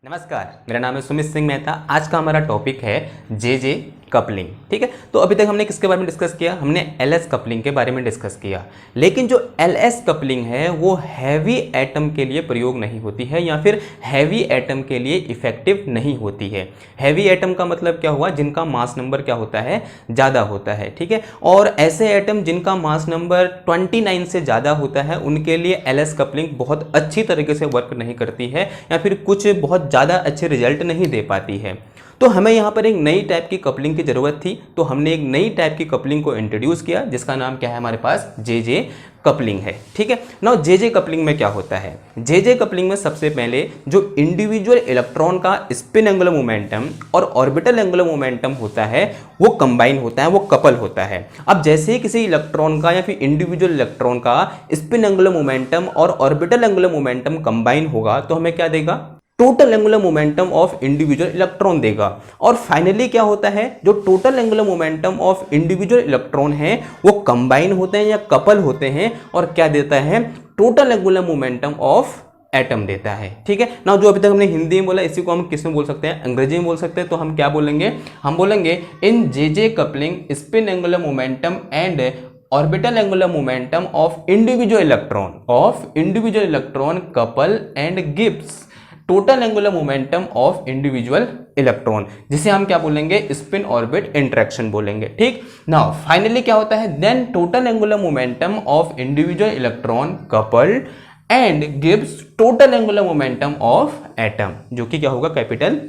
नमस्कार, मेरा नाम है सुमित सिंह मेहता। आज का हमारा टॉपिक है जे कपलिंग। ठीक है, तो अभी तक हमने किसके बारे में डिस्कस किया? हमने एलएस कपलिंग के बारे में डिस्कस किया। लेकिन जो एलएस कपलिंग है वो हैवी एटम के लिए प्रयोग नहीं होती है या फिर हैवी एटम के लिए इफेक्टिव नहीं होती है। हैवी एटम का मतलब क्या हुआ? जिनका मास नंबर क्या होता है? ज़्यादा होता है। ठीक है, और ऐसे एटम जिनका मास नंबर 29 से ज़्यादा होता है उनके लिए एलएस कपलिंग बहुत अच्छी तरीके से वर्क नहीं करती है या फिर कुछ बहुत ज़्यादा अच्छे रिजल्ट नहीं दे पाती है। तो हमें यहाँ पर एक नई टाइप की कपलिंग की ज़रूरत थी, तो हमने एक नई टाइप की कपलिंग को इंट्रोड्यूस किया जिसका नाम क्या है हमारे पास? जे कपलिंग है। ठीक है, नाउ जे कपलिंग में क्या होता है? जे कपलिंग में सबसे पहले जो इंडिविजुअल इलेक्ट्रॉन का स्पिन एंगुलर मोमेंटम और ऑर्बिटल एंगुलर मोमेंटम होता है वो कंबाइन होता है, वो कपल होता है। अब जैसे ही किसी इलेक्ट्रॉन का या फिर इंडिविजुअल इलेक्ट्रॉन का स्पिन एंगुलर मोमेंटम और ऑर्बिटल एंगुलर मोमेंटम कंबाइन होगा तो हमें क्या देगा? Total angular momentum of individual electron देगा। और फाइनली क्या होता है? जो total angular momentum of individual electron है वो कंबाइन होते हैं या कपल होते हैं और क्या देता है? Total angular momentum of atom देता है। ठीक है ना, जो अभी तक हमने हिंदी में बोला इसी को हम किस में बोल सकते हैं? अंग्रेजी में बोल सकते हैं। तो हम क्या बोलेंगे? हम बोलेंगे in J coupling spin angular momentum and orbital angular momentum of individual electron couple and gives total angular momentum of individual electron, जिसे हम क्या बोलेंगे? स्पिन ऑर्बिट इंटरेक्शन बोलेंगे। ठीक, नाउ फाइनली क्या होता है? Then total angular momentum of individual electron coupled and gives total angular momentum of atom, जो कि क्या होगा? कैपिटल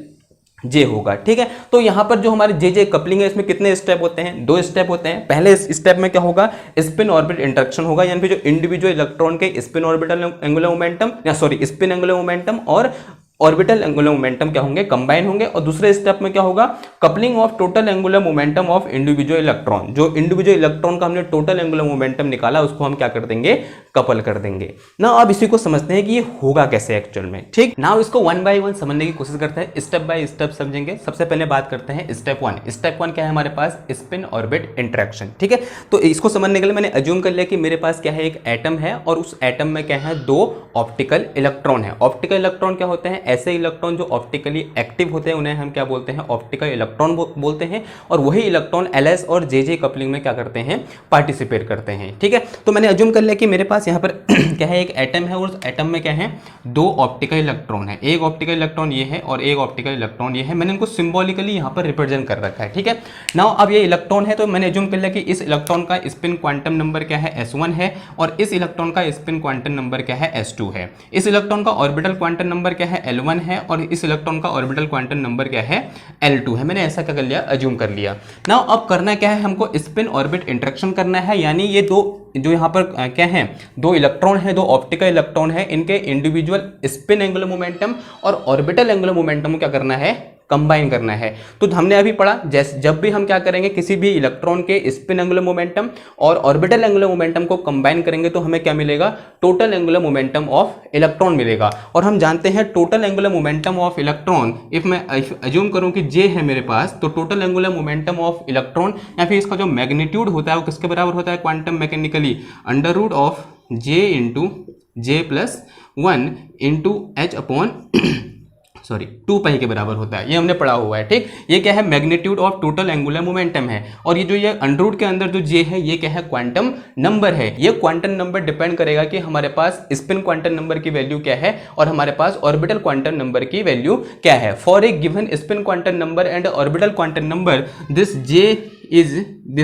जे होगा। ठीक है, तो यहां पर जो हमारे जे कपलिंग है इसमें कितने स्टेप होते हैं? 2 स्टेप होते हैं। पहले स्टेप में क्या होगा? स्पिन ऑर्बिट इंटरेक्शन होगा, यानी फिर जो इंडिविजुअल इलेक्ट्रॉन के स्पिन ऑर्बिटल एंगुलर मोमेंटम या सॉरी स्पिन एंगुलर मोमेंटम और ऑर्बिटल एंगुलर मोमेंटम क्या होंगे? कंबाइन होंगे। और दूसरे स्टेप में क्या होगा? Coupling of total angular momentum of individual electron. जो इंडिविजुअल इलेक्ट्रॉन का हमने टोटल एंगुलर मोमेंटम निकाला उसको हम क्या कर देंगे? कपल कर देंगे ना। अब इसी को समझते हैं कि ये होगा कैसे एक्चुअल में। ठीक, ना इसको 1 बाय 1 समझने की कोशिश करते हैं, स्टेप बाय स्टेप समझेंगे। सबसे पहले बात करते हैं स्टेप 1। स्टेप 1 क्या है हमारे पास? Spin orbit interaction. ठीक है, तो इसको समझने के लिए मैंने अज्यूम कर लिया कि मेरे पास क्या है? एक एटम है और उस एटम में क्या है? 2 ऑप्टिकल इलेक्ट्रॉन है। ऑप्टिकल इलेक्ट्रॉन क्या होते हैं? ऐसे इलेक्ट्रॉन जो ऑप्टिकली एक्टिव होते हैं उन्हें हम क्या बोलते हैं? ऑप्टिकल इलेक्ट्रॉन बोलते हैं। और वही इलेक्ट्रॉन एलएस और जे कपलिंग में क्या करते हैं? पार्टिसिपेट करते हैं। ठीक है, तो मैंने अज्यूम कर लिया कि मेरे पास यहाँ पर क्या है? एक एटम है और उस एटम में क्या है? 2 ऑप्टिकल इलेक्ट्रॉन है। एक ऑप्टिकल इलेक्ट्रॉन ये है और एक ऑप्टिकल इलेक्ट्रॉन ये है। मैंने इनको सिंबॉलिकली यहाँ पर रिप्रेजेंट कर रखा है। ठीक है, नाउ अब ये इलेक्ट्रॉन है तो मैंने अज्यूम कर लिया कि इस इलेक्ट्रॉन का स्पिन क्वांटम नंबर क्या है? S1 है और इस इलेक्ट्रॉन का स्पिन क्वांटम नंबर क्या है? S2 है। इस इलेक्ट्रॉन का ऑर्बिटल क्वांटम नंबर क्या है? L1 है और इस इलेक्ट्रॉन का ऑर्बिटल क्वांटम नंबर क्या है? L2 है। मैंने ऐसा क्या कर लिया? अज्यूम कर लिया। नाउ अब करना क्या है? हमको स्पिन ऑर्बिट इंटरेक्शन करना है, यानी ये दो जो यहाँ पर क्या है? 2 इलेक्ट्रॉन है, 2 ऑप्टिकल इलेक्ट्रॉन है, इनके इंडिविजुअल स्पिन एंगुलर मोमेंटम और ऑर्बिटल एंगुलर मोमेंटम को क्या करना है? कंबाइन करना है। तो हमने अभी पढ़ा जैसे जब भी हम क्या करेंगे? किसी भी इलेक्ट्रॉन के स्पिन एंगुलर मोमेंटम और ऑर्बिटल एंगुलर मोमेंटम को कंबाइन करेंगे तो हमें क्या मिलेगा? Total angular momentum of electron मिलेगा। और हम जानते हैं total angular momentum of electron, if मैं अज्यूम करूं कि जे है मेरे पास, तो total angular momentum of electron या फिर इसका जो मैग्नीट्यूड होता है वो किसके बराबर होता है? Quantum mechanically √of J into J plus 1 into H upon 2 पाई के बराबर होता है। ये हमने पढ़ा हुआ है। ठीक, ये क्या है? Magnitude of total angular momentum है। और ये जो ये अंडर के अंदर जो जे है ये क्या है? क्वांटम नंबर है। ये क्वांटम नंबर डिपेंड करेगा कि हमारे पास स्पिन क्वांटम नंबर की वैल्यू क्या है और हमारे पास ऑर्बिटल क्वांटम नंबर की वैल्यू क्या है। For a given spin quantum number and orbital quantum number this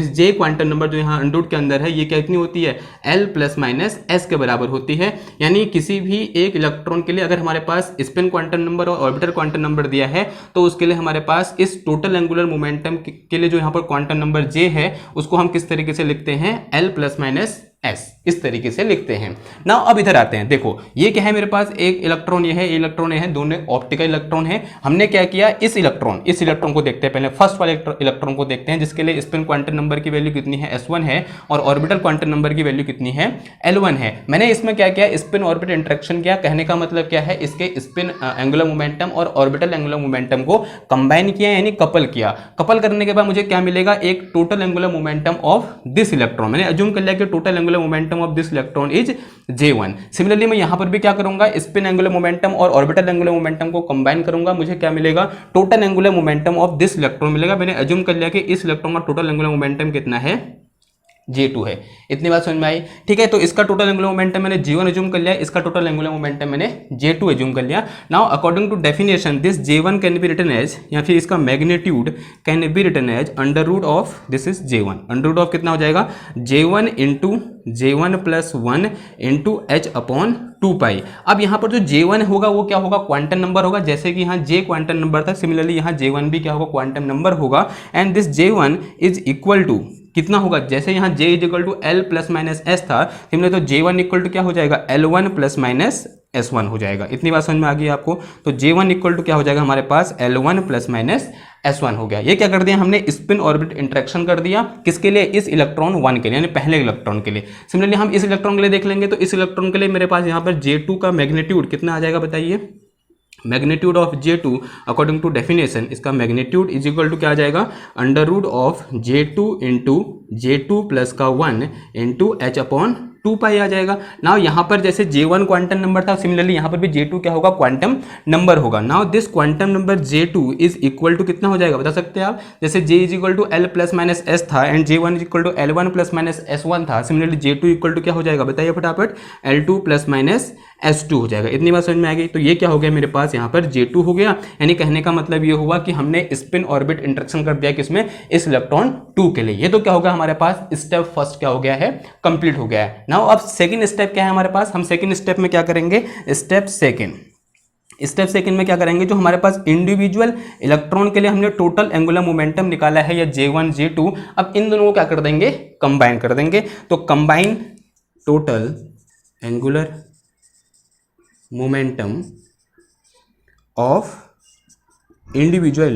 J quantum number जो यहाँ अंडर के अंदर है ये कितनी होती है? L ± S के बराबर होती है। यानी किसी भी एक इलेक्ट्रॉन के लिए अगर हमारे पास स्पिन क्वांटम नंबर और ऑर्बिटल क्वांटम नंबर दिया है तो उसके लिए हमारे पास इस टोटल एंगुलर मोमेंटम के लिए जो यहाँ पर क्वांटम नंबर J है उसको हम किस तरीके से लिखते हैं? L ± S, इस तरीके से लिखते हैं ना। अब इधर आते हैं, देखो ये क्या है? मेरे पास एक इलेक्ट्रॉन ये है, इलेक्ट्रॉन ये है, दोनों ऑप्टिकल इलेक्ट्रॉन है। हमने क्या किया? इस इलेक्ट्रॉन को देखते हैं। पहले फर्स्ट वाले इलेक्ट्रॉन को देखते हैं जिसके लिए स्पिन क्वांटम नंबर की वैल्यू कितनी है? S1 है और ऑर्बिटल क्वांटम नंबर की वैल्यू कितनी है? L1 है। मैंने इसमें क्या किया? स्पिन ऑर्बिट इंटरेक्शन किया। कहने का मतलब क्या है? इसके स्पिन एंगुलर मोमेंटम और ऑर्बिटल एंगुलर मोमेंटम को कंबाइन किया यानी कपल किया। कपल करने के बाद मुझे क्या मिलेगा? एक total angular momentum of this electron. मैंने अज्यूम कर लिया कि total angular angular momentum of this electron is J1। Similarly मैं यहाँ पर भी क्या करूंगा, स्पिन एंगुलर मोमेंटम और ऑर्बिटल एंगुलर मोमेंटम को कंबाइन करूंगा, मुझे क्या मिलेगा, total angular momentum of this electron मिलेगा। मैंने एज्यूम कर लिया कि इस इलेक्ट्रॉन का टोटल एंगुलर मोमेंटम कितना है, J2 है। इतनी बात समझ में आई, ठीक है। तो इसका टोटल एंगुलर मोमेंटम मैंने J1 एज्यूम कर लिया, इसका टोटल एंगुलर मोमेंटम मैंने J2 एज्यूम कर लिया। Now according to definition this J1 can be written as, या फिर इसका magnitude can be written as under root of this is J1। Under root of कितना हो जाएगा, J1 into J1 plus 1 into H upon 2 अब यहाँ पर जो J1 होगा वो क्या होगा, क्वांटम नंबर होगा। जैसे कि यहाँ J क्वांटम नंबर था, सिमिलरली यहाँ J1 भी क्या होगा, क्वांटम नंबर होगा। And this J1 is equal to कितना होगा, जैसे यहाँ J is equal to L plus minus S था, सिमिलर तो J1 इक्वल टू क्या हो जाएगा, L1 प्लस माइनस S1 हो जाएगा। इतनी बात समझ में आ गई आपको। तो J1 इक्वल टू क्या हो जाएगा हमारे पास, L1 प्लस माइनस S1 हो गया। ये क्या कर दिया हमने, स्पिन ऑर्बिट इंटरेक्शन कर दिया, किसके लिए, इस इलेक्ट्रॉन 1 के लिए, यानी पहले इलेक्ट्रॉन के लिए। सिमिलरली हम इस इलेक्ट्रॉन के लिए देख लेंगे, तो इस इलेक्ट्रॉन के लिए मेरे पास यहाँ पर J2 का मैग्नीट्यूड कितना आ जाएगा बताइए, magnitude of J2 according to definition, इसका मैग्नीट्यूड इज इक्वल टू क्या आ जाएगा, under root of J2 into J2 plus का 1 इंटू H अपॉन 2 आ जाएगा। नाउ यहाँ पर जैसे J1 क्वांटम नंबर था, सिमिलरली यहाँ पर भी J2 क्या होगा, क्वांटम नंबर होगा। Now this quantum number J2 is equal to कितना हो जाएगा बता सकते हैं आप, जैसे J is equal to L plus minus S था and J1 is equal to L1 plus minus S1 था, सिमिलरली J2 इक्वल टू क्या हो जाएगा बताइए फटाफट, L2 प्लस माइनस S2 हो जाएगा। इतनी बात समझ में आ गई। तो ये क्या हो गया मेरे पास यहाँ पर J2 हो गया, यानी कहने का मतलब ये हुआ कि हमने स्पिन ऑर्बिट इंटरेक्शन कर दिया किसमें, इस इलेक्ट्रॉन 2 के लिए। ये तो क्या होगा हमारे पास, स्टेप फर्स्ट क्या हो गया है, कंप्लीट हो गया है। नाउ अब सेकंड स्टेप क्या है हमारे पास, हम सेकंड स्टेप में क्या करेंगे, स्टेप सेकंड में क्या करेंगे, जो हमारे पास इंडिविजुअल इलेक्ट्रॉन के लिए हमने टोटल एंगुलर मोमेंटम निकाला है या J1 J2, अब इन दोनों को क्या कर देंगे, कंबाइन कर देंगे। तो combine total angular momentum of individual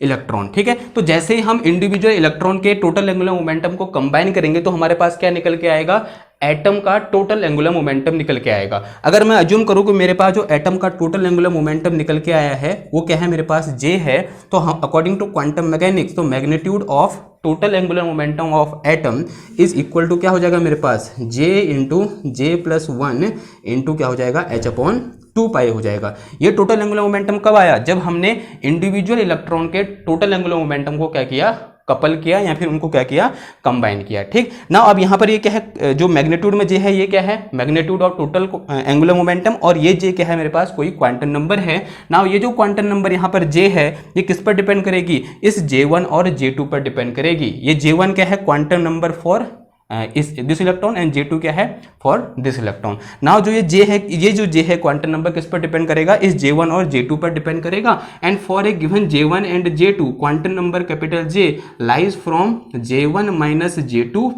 electron, ठीक है। तो जैसे ही हम इंडिविजुअल इलेक्ट्रॉन के टोटल एंगुलर मोमेंटम को कंबाइन करेंगे तो हमारे पास क्या निकल के आएगा, एटम का टोटल एंगुलर मोमेंटम निकल के आएगा। अगर मैं अज्यूम करूं कि मेरे पास जो एटम का टोटल एंगुलर मोमेंटम निकल के आया है वो क्या है, मेरे पास J है, तो हम अकॉर्डिंग टू क्वांटम मैकेनिक्स, तो magnitude of total angular momentum of atom is equal to क्या हो जाएगा मेरे पास, J into J plus 1 into क्या हो जाएगा, H अपॉन 2 हो जाएगा। ये टोटल एंगुलर मोमेंटम कब आया, जब हमने इंडिविजुअल इलेक्ट्रॉन के टोटल एंगुलर मोमेंटम को क्या किया, कपल किया या फिर उनको क्या किया, कंबाइन किया, ठीक ना। अब यहाँ पर ये क्या है, जो मैग्नीट्यूड में J है ये क्या है, magnitude of total angular momentum, और ये J क्या है मेरे पास, कोई क्वांटम नंबर है ना। ये जो क्वांटम नंबर यहाँ पर J है ये किस पर डिपेंड करेगी, इस J1 और J2 पर डिपेंड करेगी। ये J1 क्या है, quantum number for this electron and J2 क्या है, फॉर दिस इलेक्ट्रॉन। नाउ जो ये J है, ये जो J है क्वांटम नंबर किस पर डिपेंड करेगा, इस J1 और J2 पर डिपेंड करेगा। And for a given J1 and J2 quantum number capital J lies from J1 minus J2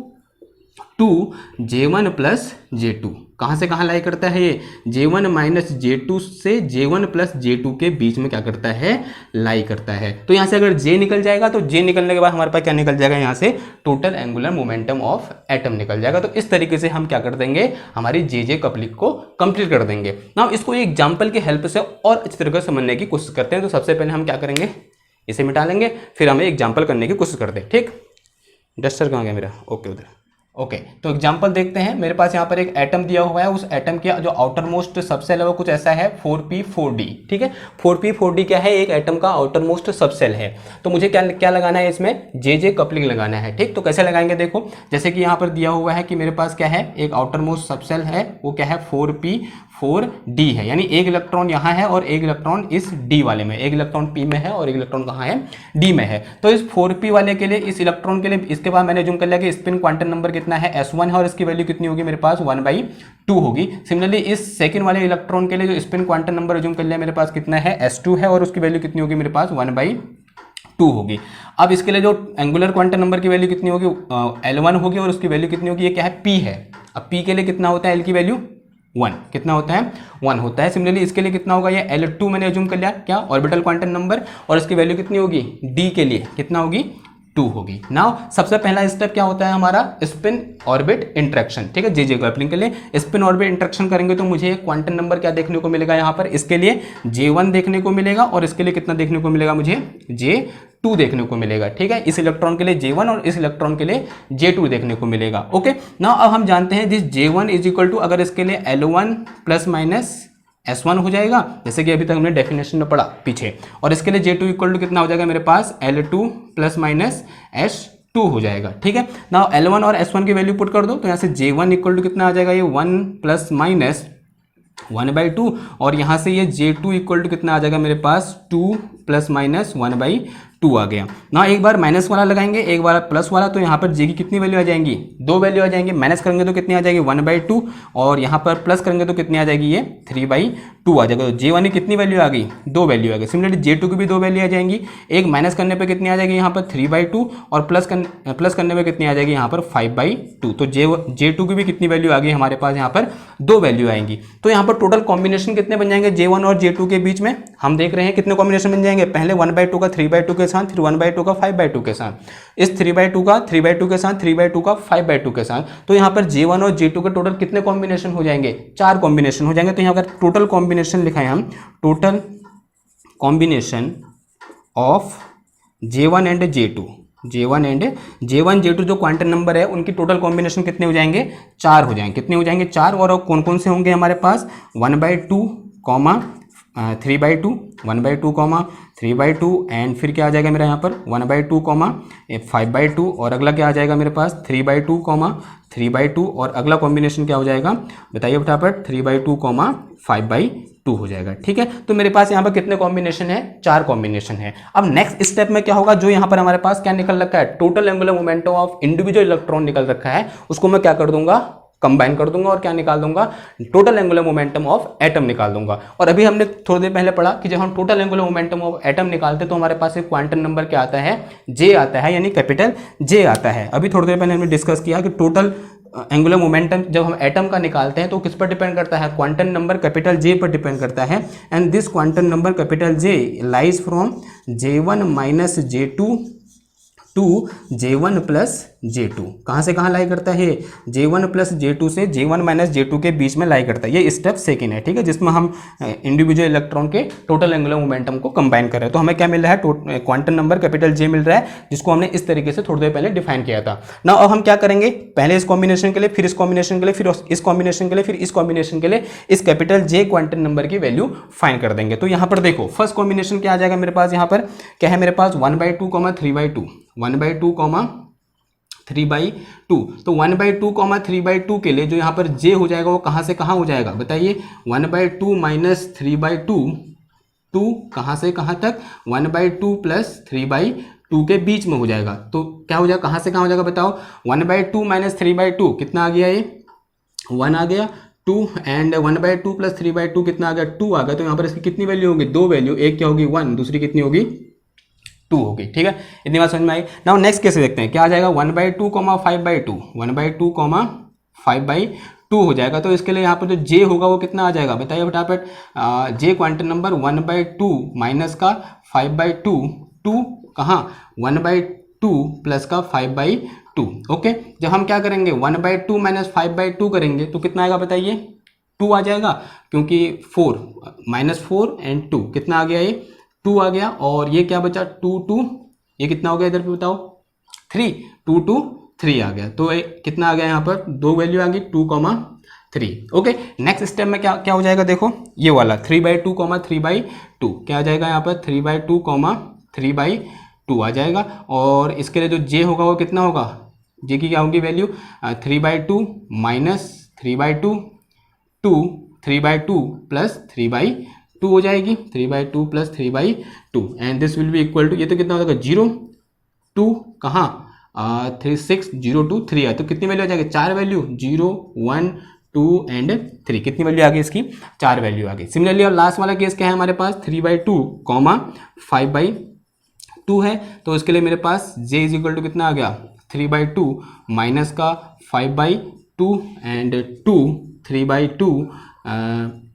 to J1 plus J2। कहाँ से कहाँ लाई करता है ये, J1 माइनस J2 से J1 प्लस J2 के बीच में क्या करता है, लाई करता है। तो यहाँ से अगर J निकल जाएगा तो J निकलने के बाद हमारे पास क्या निकल जाएगा, यहाँ से total angular momentum of atom निकल जाएगा। तो इस तरीके से हम क्या कर देंगे, हमारी J कपलिंग को कंप्लीट कर देंगे। नाउ इसको एक एग्जाम्पल की हेल्प से और अच्छी तरीके से समझने की कोशिश करते हैं। तो सबसे पहले हम क्या करेंगे, इसे मिटा लेंगे, फिर हमें एग्जाम्पल करने की कोशिश करते हैं, ठीक। डस्टर कहाँ गया मेरा, ओके उधर, ओके। तो एग्जांपल देखते हैं। मेरे पास यहाँ पर एक एटम दिया हुआ है, उस एटम का जो आउटर मोस्ट सबसेल है वो कुछ ऐसा है 4p4d, ठीक है। 4p4d क्या है, एक एटम का आउटर मोस्ट सबसेल है। तो मुझे क्या लगाना है, इसमें J कपलिंग लगाना है, ठीक। तो कैसे लगाएंगे, देखो जैसे कि यहाँ पर दिया हुआ है कि मेरे पास क्या है, एक आउटर मोस्ट सबसेल है, वो क्या है 4p4d है, यानी एक इलेक्ट्रॉन यहाँ है और एक इलेक्ट्रॉन इस D वाले में, एक इलेक्ट्रॉन P में है और एक इलेक्ट्रॉन कहाँ है, D में है। तो इस 4p वाले के लिए, इस इलेक्ट्रॉन के लिए, इसके बाद मैंने जूम कर लिया कि स्पिन क्वांटम नंबर कितना है, S1 है, और इसकी वैल्यू कितनी होगी मेरे पास 1/2 होगी। सिमिलरली इस सेकंड वाले इलेक्ट्रॉन के लिए जो स्पिन क्वांटम नंबर जूम कर लिया मेरे पास कितना है, S2 है, और उसकी वैल्यू कितनी होगी मेरे पास 1/2 होगी। अब इसके लिए जो एंगुलर क्वांटम नंबर की वैल्यू कितनी होगी, L1 होगी, और उसकी वैल्यू कितनी होगी, ये क्या है, P है। अब P के लिए कितना होता है, L की वैल्यू 1, कितना होता है, 1 होता है। सिमिलरली इसके लिए कितना होगा, ये L2 मैंने अज्यूम कर लिया, क्या ऑर्बिटल क्वांटम नंबर, और इसकी वैल्यू कितनी होगी, D के लिए कितना होगी, 2 होगी। नाउ सबसे पहला स्टेप क्या होता है हमारा, स्पिन ऑर्बिट इंटरेक्शन, ठीक है। जे कपलिंग के लिए स्पिन ऑर्बिट इंटरेक्शन करेंगे तो मुझे क्वांटम नंबर क्या देखने को मिलेगा यहाँ पर, इसके लिए J1 देखने को मिलेगा और इसके लिए कितना देखने को मिलेगा मुझे, J2 देखने को मिलेगा, ठीक है। इस इलेक्ट्रॉन के लिए J1 और इस इलेक्ट्रॉन के लिए J2 देखने को मिलेगा। ओके, नाउ अब हम जानते हैं this J1 is equal to, अगर इसके लिए L1 प्लस माइनस S1 हो जाएगा, जैसे कि अभी तक हमने डेफिनेशन में पढ़ा पीछे, और इसके लिए J2 इक्वल टू कितना हो जाएगा मेरे पास, L2 प्लस माइनस S2 हो जाएगा, ठीक है। नाउ L1 और S1 की वैल्यू पुट कर दो, तो यहाँ से J1 इक्वल टू कितना आ जाएगा, ये 1 प्लस माइनस 1/2, और यहाँ से ये J2 इक्वल टू कितना आ जाएगा मेरे पास, 2 प्लस माइनस 1/2 आ गया ना। एक बार माइनस वाला लगाएंगे, एक बार प्लस वाला, तो यहाँ पर J की कितनी वैल्यू आ जाएंगी, 2 वैल्यू आ जाएंगी। माइनस करेंगे तो कितनी आ जाएगी, 1/2, और यहाँ पर प्लस करेंगे तो कितनी आ जाएगी, ये 3/2 आ जाएगा। तो J1 की कितनी वैल्यू आ गई, 2 वैल्यू आ गई। सिमिलरली J2 की भी 2 वैल्यू आ जाएंगी, एक माइनस करने पर कितनी आ जाएगी यहाँ पर 3/2, और प्लस करने पर कितनी आ जाएगी यहाँ पर 5/2। तो J2 की भी कितनी वैल्यू आ गई हमारे पास, यहाँ पर 2 वैल्यू आएंगी। तो यहाँ पर टोटल कॉम्बिनेशन कितने बन जाएंगे J1 और J2 के बीच में, हम देख रहे हैं कितने कॉम्बिनेशन बन जाएंगे, पहले 1/2 का 3/2 के साथ, फिर 1/2 का 5/2 के साथ, इस 3/2 का 3/2 के साथ, 3/2 का 5/2 के साथ। तो यहाँ पर J1 और J2 के टोटल कितने कॉम्बिनेशन हो जाएंगे, 4 कॉम्बिनेशन हो जाएंगे। तो यहाँ पर टोटल कॉम्बिनेशन लिखा है हम, total combination of J1 and J1 J2 जो क्वांटम नंबर है उनकी टोटल कॉम्बिनेशन कितने हो जाएंगे, 4 हो जाएंगे। कितने हो जाएंगे, 4। और कौन कौन से होंगे हमारे पास, 1/2, 3/2, 1/2, 3/2, एंड फिर क्या आ जाएगा मेरा यहाँ पर 1/2, 5/2, और अगला क्या आ जाएगा मेरे पास 3/2, 3/2, और अगला कॉम्बिनेशन क्या हो जाएगा बताइए फटाफट, 3/2, 5/2 हो जाएगा, ठीक है। तो मेरे पास यहाँ पर कितने कॉम्बिनेशन है, 4 कॉम्बिनेशन है। अब नेक्स्ट स्टेप में क्या होगा, जो यहाँ पर हमारे पास क्या निकल रखा है, total angular momentum of individual electron निकल रखा है, उसको मैं क्या कर दूंगा, कंबाइन कर दूंगा, और क्या निकाल दूंगा, total angular momentum of atom निकाल दूंगा। और अभी हमने थोड़ी देर पहले पढ़ा कि जब हम total angular momentum of atom निकालते तो हमारे पास एक क्वांटम नंबर क्या आता है, J आता है, यानी कैपिटल J आता है। अभी थोड़ी देर पहले हमने डिस्कस किया कि टोटल एंगुलर मोमेंटम जब हम एटम का निकालते हैं तो किस पर डिपेंड करता है, क्वांटम नंबर कैपिटल J पर डिपेंड करता है। And this quantum number capital J lies from J1 minus J2 to J1 plus J2। कहाँ से कहाँ लाई करता है, J1 प्लस J2 से J1 माइनस J2 के बीच में लाई करता है। ये स्टेप सेकेंड है, ठीक है, जिसमें हम इंडिविजुअल इलेक्ट्रॉन के टोटल एंगुलर मोमेंटम को कंबाइन कर रहे हैं। तो हमें क्या मिल रहा है, क्वांटम नंबर कैपिटल J मिल रहा है, जिसको हमने इस तरीके से थोड़ी देर पहले डिफाइन किया था ना। अब हम क्या करेंगे, पहले इस कॉम्बिनेशन के लिए, फिर इस कॉम्बिनेशन के लिए, फिर इस कॉम्बिनेशन के लिए, फिर इस कॉम्बिनेशन के लिए इस कैपिटल J क्वांटम नंबर की वैल्यू फाइंड कर देंगे। तो यहाँ पर देखो फर्स्ट कॉम्बिनेशन क्या आ जाएगा मेरे पास, यहाँ पर क्या है मेरे पास 1/2, 3/2, 1/2, 3/2। तो 1/2, 3/2 के लिए जो यहाँ पर J हो जाएगा वो कहाँ से कहाँ हो जाएगा बताइए, 1/2 माइनस 3/2, 2 कहाँ से कहाँ तक, 1/2 प्लस 3/2 के बीच में हो जाएगा। तो क्या हो जाएगा, कहाँ से कहाँ हो जाएगा बताओ, 1/2 माइनस 3/2 कितना आ गया, ये 1 आ गया, 2, एंड 1/2 प्लस 3/2 कितना आ गया, 2 आ गया। तो यहाँ पर इसकी कितनी वैल्यू होगी, 2 वैल्यू, एक क्या होगी 1, दूसरी कितनी होगी 2 होगी, ठीक है। इतनी बात समझ में आई। नाउ नेक्स्ट कैसे देखते हैं, क्या आ जाएगा 1/2, 5/2, 1/2, 5/2 हो जाएगा। तो इसके लिए यहाँ पर जो J होगा वो कितना आ जाएगा बताइए फटाफट, J क्वांटम नंबर 1/2 माइनस का 5/2, 2 कहाँ 1/2 प्लस का 5/2। ओके, जब हम क्या करेंगे 1/2 माइनस 5/2 करेंगे तो कितना आएगा बताइए, 2 आ जाएगा, क्योंकि 4 -4 एंड 2 कितना आ गया, ये 2 आ गया, और ये क्या बचा 2 2, ये कितना हो गया इधर पे बताओ 3, 2 2 3 आ गया। तो कितना आ गया यहाँ पर 2 वैल्यू आ गई 2, 3। ओके, नेक्स्ट स्टेप में क्या क्या हो जाएगा, देखो ये वाला 3/2, 3/2 क्या आ जाएगा यहाँ पर 3/2, 3/2 आ जाएगा। और इसके लिए जो J होगा वो कितना होगा, J की क्या होगी वैल्यू 3/2 माइनस 3/2 2, 3/2 प्लस 3/2 हो जाएगी, 3/2 plus 3/2, and this will be equal to, ये तो कितना हो जाएगा 0 2 कहाँ 3 6 0 2 3 है। तो कितनी वैल्यू आ जाएगी, 4 वैल्यू 0 1 2 एंड 3, कितनी वैल्यू आ गई इसकी 4 वैल्यू आ गई। सिमिलरली और लास्ट वाला केस क्या है हमारे पास 3/2, 5/2 है। तो इसके लिए मेरे पास J इज इक्वल टू कितना आ गया 3/2 माइनस का 5/2 एंड 2 3/2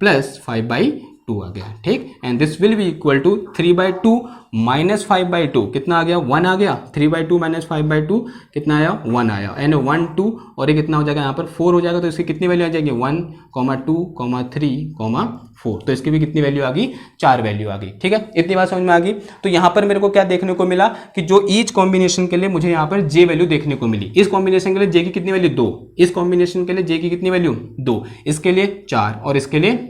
प्लस 5/2 2 आ गया, ठीक। And this will be equal to 3/2 minus 5/2 कितना आ गया, 1 आ गया। 3/2 माइनस 5/2 कितना आया, 1 आया। एंड 1 2 और ये कितना हो जाएगा यहाँ पर 4 हो जाएगा। तो इसकी कितनी वैल्यू आ जाएगी, 1, 2, 3, 4। तो इसकी भी कितनी वैल्यू आ गई, 4 वैल्यू आ गई, ठीक है। इतनी बात समझ में आ गई। तो यहाँ पर मेरे को क्या देखने को मिला कि जो ईच कॉम्बिनेशन के लिए मुझे यहाँ पर जे वैल्यू देखने को मिली। इस कॉम्बिनेशन के लिए जे की कितनी वैल्यू, 2। इस कॉम्बिनेशन के लिए जे की कितनी वैल्यू, 2। इसके लिए 4 और इसके लिए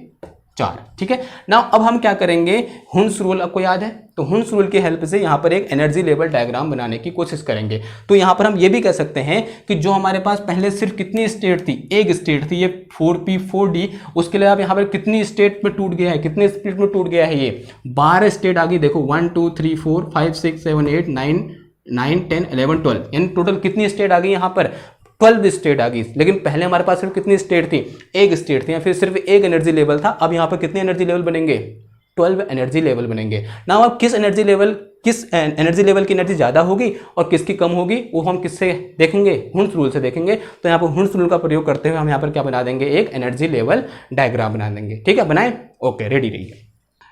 4, ठीक है ना। अब हम क्या करेंगे, हुन्स रूल आपको याद है, तो हुन्स रूल की हेल्प से यहाँ पर एक एनर्जी लेवल डायग्राम बनाने की कोशिश करेंगे। तो यहाँ पर हम ये भी कह सकते हैं कि जो हमारे पास पहले सिर्फ कितनी स्टेट थी, एक स्टेट थी ये 4p 4d, उसके लिए अब यहाँ पर कितनी स्टेट में टूट गया है, कितने स्टेट में टूट गया है, ये 12 स्टेट आ गई। देखो 1 2 3 4 5 6 7 8 9 10 11 12, यानी टोटल कितनी स्टेट आ गई यहाँ पर, 12 स्टेट आ गई। लेकिन पहले हमारे पास सिर्फ कितनी स्टेट थी, एक स्टेट थी, या फिर सिर्फ एक एनर्जी लेवल था। अब यहाँ पर कितने एनर्जी लेवल बनेंगे, 12 एनर्जी लेवल बनेंगे ना। अब किस एनर्जी लेवल की एनर्जी ज़्यादा होगी और किसकी कम होगी, वो हम किससे देखेंगे, हुन्स रूल से देखेंगे। तो यहाँ पर हुन्स रूल का प्रयोग करते हुए हम यहाँ पर क्या बना देंगे, एक एनर्जी लेवल डायग्राम बना देंगे, ठीक है। बनाए, ओके, रेडी रहिए।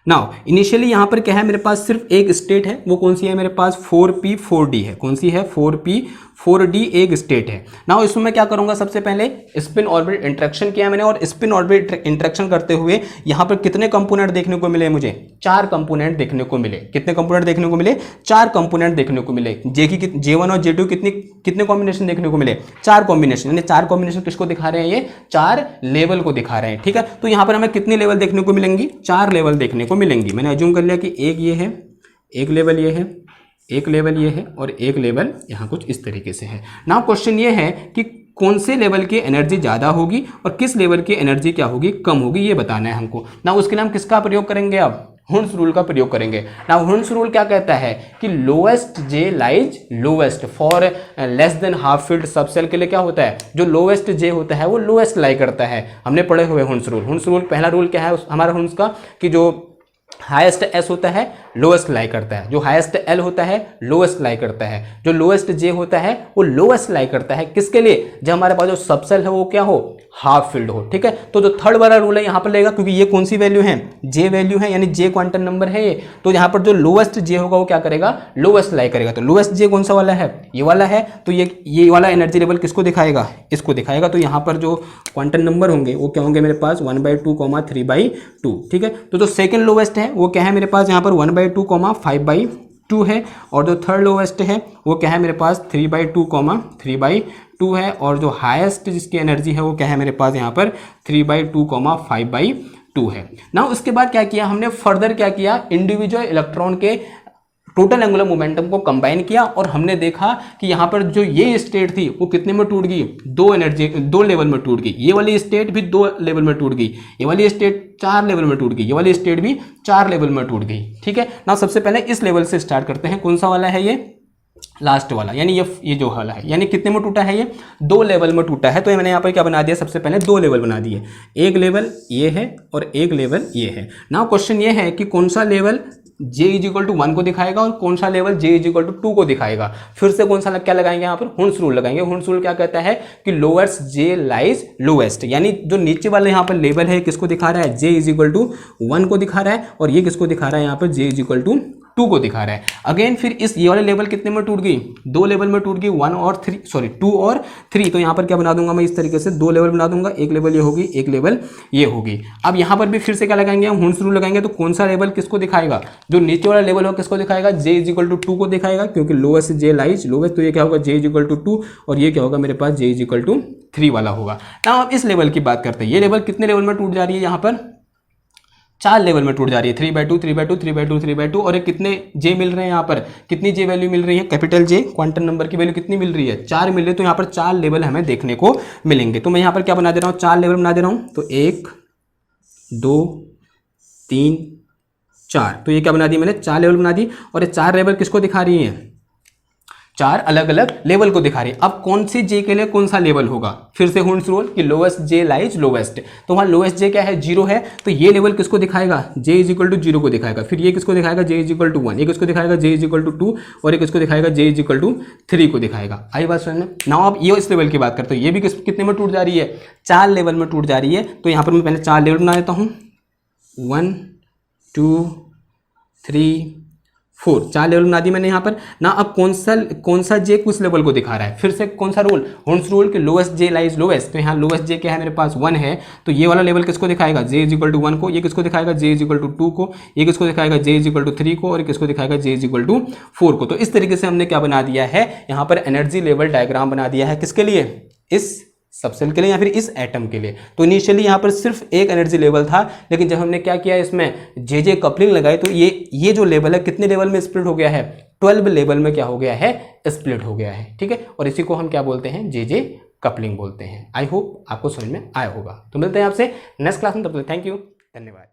नाउ इनिशियली यहाँ पर क्या है, मेरे पास सिर्फ एक स्टेट है, वो कौन सी है, मेरे पास 4p 4d है। कौन सी है, 4p 4d एक स्टेट है। नाउ इसमें मैं क्या करूंगा, सबसे पहले स्पिन ऑर्बिट इंटरेक्शन किया मैंने, और स्पिन ऑर्बिट इंटरेक्शन करते हुए यहाँ पर कितने कंपोनेंट देखने को मिले मुझे, 4 कंपोनेंट देखने को मिले। कितने कंपोनेंट देखने को मिले, 4 कंपोनेंट देखने को मिले। J1 और J2 कितने कॉम्बिनेशन देखने को मिले, 4 कॉम्बिनेशन। यानी 4 कॉम्बिनेशन किसको दिखा रहे हैं, ये 4 लेवल को दिखा रहे हैं, ठीक है। तो यहाँ पर हमें कितनी लेवल देखने को मिलेंगी, 4 लेवल देखने को मिलेंगी। मैंने अज्यूम कर लिया कि एक ये है, एक लेवल ये है, एक लेवल ये है, और एक लेवल यहाँ कुछ इस तरीके से है। नाउ क्वेश्चन ये है कि कौन से लेवल की एनर्जी ज़्यादा होगी और किस लेवल की एनर्जी क्या होगी, कम होगी, ये बताना है हमको। ना उसके लिए हम किसका प्रयोग करेंगे, अब हुन्स रूल का प्रयोग करेंगे। ना हुन्स रूल क्या कहता है कि lowest J lies lowest for less than half field subshell के लिए क्या होता है, जो लोएस्ट जे होता है वो लोएस्ट लाई करता है। हमने पढ़े हुए हुन्स रूल। हुन्स रूल पहला रूल क्या है हमारा हुन्स का, कि जो हाईएस्ट एस होता है लोएस्ट लाई करता है, जो हाईएस्ट एल होता है लोएस्ट लाई करता है, जो लोएस्ट जे होता है वो लोएस्ट लाई करता है। किसके लिए, जब हमारे पास जो सबसेल है वो क्या हो, हाफ फील्ड हो, ठीक है। तो जो थर्ड वाला रूल है यहाँ पर लेगा, क्योंकि ये कौन सी वैल्यू है, जे वैल्यू है, यानी जे क्वांटम नंबर है ये। तो यहाँ पर जो लोएस्ट जे होगा वो क्या करेगा, लोएस्ट लाई करेगा। तो लोएस्ट जे कौन सा वाला है, ये वाला है। तो ये वाला एनर्जी लेवल किसको दिखाएगा, इसको दिखाएगा। तो यहाँ पर जो क्वांटम नंबर होंगे वो क्या होंगे मेरे पास, 1/2, 3/2, ठीक है। तो जो सेकंड लोएस्ट है वो क्या है मेरे पास, यहाँ पर 1/2, 5/2 है। और जो थर्ड लोएस्ट है वो क्या है मेरे पास, 3/2, 3/2 है। और जो हाईएस्ट जिसकी एनर्जी है वो क्या है मेरे पास यहाँ पर 3/2, 5/2 है ना। उसके बाद क्या किया हमने, फर्दर क्या किया, इंडिविजुअल इलेक्ट्रॉन के टोटल एंगुलर मोमेंटम को कंबाइन किया, और हमने देखा कि यहाँ पर जो ये स्टेट थी वो कितने में टूट गई, 2 लेवल में टूट गई। ये वाली स्टेट भी 2 लेवल में टूट गई, ये वाली स्टेट 4 लेवल में टूट गई, ये वाली स्टेट भी 4 लेवल में टूट गई, ठीक है ना। सबसे पहले इस लेवल से स्टार्ट करते हैं। कौन सा वाला है, ये लास्ट वाला, यानी ये जो वाला है, यानी कितने में टूटा है, ये 2 लेवल में टूटा है। तो मैंने यहाँ पर क्या बना दिया, सबसे पहले 2 लेवल बना दिए। एक लेवल ये है और एक लेवल ये है। नाउ क्वेश्चन ये है कि कौन सा लेवल j = 1 को दिखाएगा और कौन सा लेवल j = 2 को दिखाएगा। फिर से कौन सा क्या लगाएंगे यहाँ पर, हुन्स रूल लगाएंगे। हुन्स रूल क्या कहता है कि लोएस्ट j लाइज लोएस्ट, यानी जो नीचे वाले यहाँ पर लेवल है किसको दिखा रहा है, j = 1 को दिखा रहा है, और ये किसको दिखा रहा है यहाँ पर, j = 2 को दिखा रहा है। अगेन फिर ये वाले लेवल कितने में टूट गई, 2 लेवल में टूट गई, 2 और 3। तो यहाँ पर क्या बना दूंगा मैं, इस तरीके से 2 लेवल बना दूंगा। एक लेवल ये होगी, एक लेवल ये होगी। अब यहाँ पर भी फिर से क्या लगाएंगे हम, हुन्स रूल लगाएंगे। तो कौन सा लेवल किसको दिखाएगा, जो नीचे वाला लेवल हो किसको दिखाएगा, j = 2 को दिखाएगा, क्योंकि लोएस्ट जे लाइज लोएस्ट। तो ये क्या होगा, j = 2, और ये क्या होगा मेरे पास, j = 3 वाला होगा ना। अब इस लेवल की बात करते हैं। ये लेवल कितने लेवल में टूट जा रही है, यहाँ पर 4 लेवल में टूट जा रही है, 3/2, 3/2, 3/2, 3/2। और कितने जे मिल रहे हैं यहाँ पर, कितनी जे वैल्यू मिल रही है, कैपिटल जे क्वांटम नंबर की वैल्यू कितनी मिल रही है, 4 मिल रही है। तो यहाँ पर 4 लेवल हमें देखने को मिलेंगे। तो मैं यहाँ पर क्या बना दे रहा हूँ, 4 लेवल बना दे रहा हूँ। तो 1 2 3 4, तो ये क्या बना दी मैंने, 4 लेवल बना दी। और ये 4 लेवल किसको दिखा रही है, 4 अलग अलग लेवल को दिखा रही है। अब कौन सी जे के लिए कौन सा लेवल होगा, फिर से हुन्स रूल कि लोएस्ट जे लाइज लोएस्ट। तो वहाँ लोएस्ट जे क्या है, 0 है। तो ये लेवल किसको दिखाएगा, j = 0 को दिखाएगा। फिर ये किसको दिखाएगा, j = 1। ये किसको दिखाएगा, j = 2। और ये किसको दिखाएगा, j = 3 को दिखाएगा। आई बात समझ में। नाउ अब ये इस लेवल की बात करते हैं। ये भी कितने में टूट जा रही है, 4 लेवल में टूट जा रही है। तो यहाँ पर मैं पहले 4 लेवल बना देता हूँ, 1 2 3 4, 4 लेवल बना दी मैंने यहाँ पर ना। अब कौन सा जे किस लेवल को दिखा रहा है, फिर से कौन सा रूल, हॉर्न्स रूल के लोएस्ट जे लाइज लोएस्ट। तो यहाँ लोएस्ट जे क्या है मेरे पास 1 है, तो ये वाला लेवल किसको दिखाएगा, j इज इक्वल टू 1 को। ये किसको दिखाएगा, j इज इक्वल टू 2 को। ये किसको दिखाएगा, j इज इक्वल टू 3 को। और किसको दिखाएगा, j इज इक्वल टू 4 को। तो इस तरीके से हमने क्या बना दिया है, यहाँ पर एनर्जी लेवल डायग्राम बना दिया है। किसके लिए, इस सबसेल के लिए या फिर इस एटम के लिए। तो इनिशियली यहाँ पर सिर्फ एक एनर्जी लेवल था, लेकिन जब हमने क्या किया, इसमें जे कपलिंग लगाई, तो ये जो लेवल है कितने लेवल में स्प्लिट हो गया है, 12 लेवल में क्या हो गया है, स्प्लिट हो गया है। ठीक है, और इसी को हम क्या बोलते हैं, जे कपलिंग बोलते हैं। आई होप आपको समझ में आया होगा। तो मिलते हैं आपसे नेक्स्ट क्लास में, तब तक थैंक यू, धन्यवाद।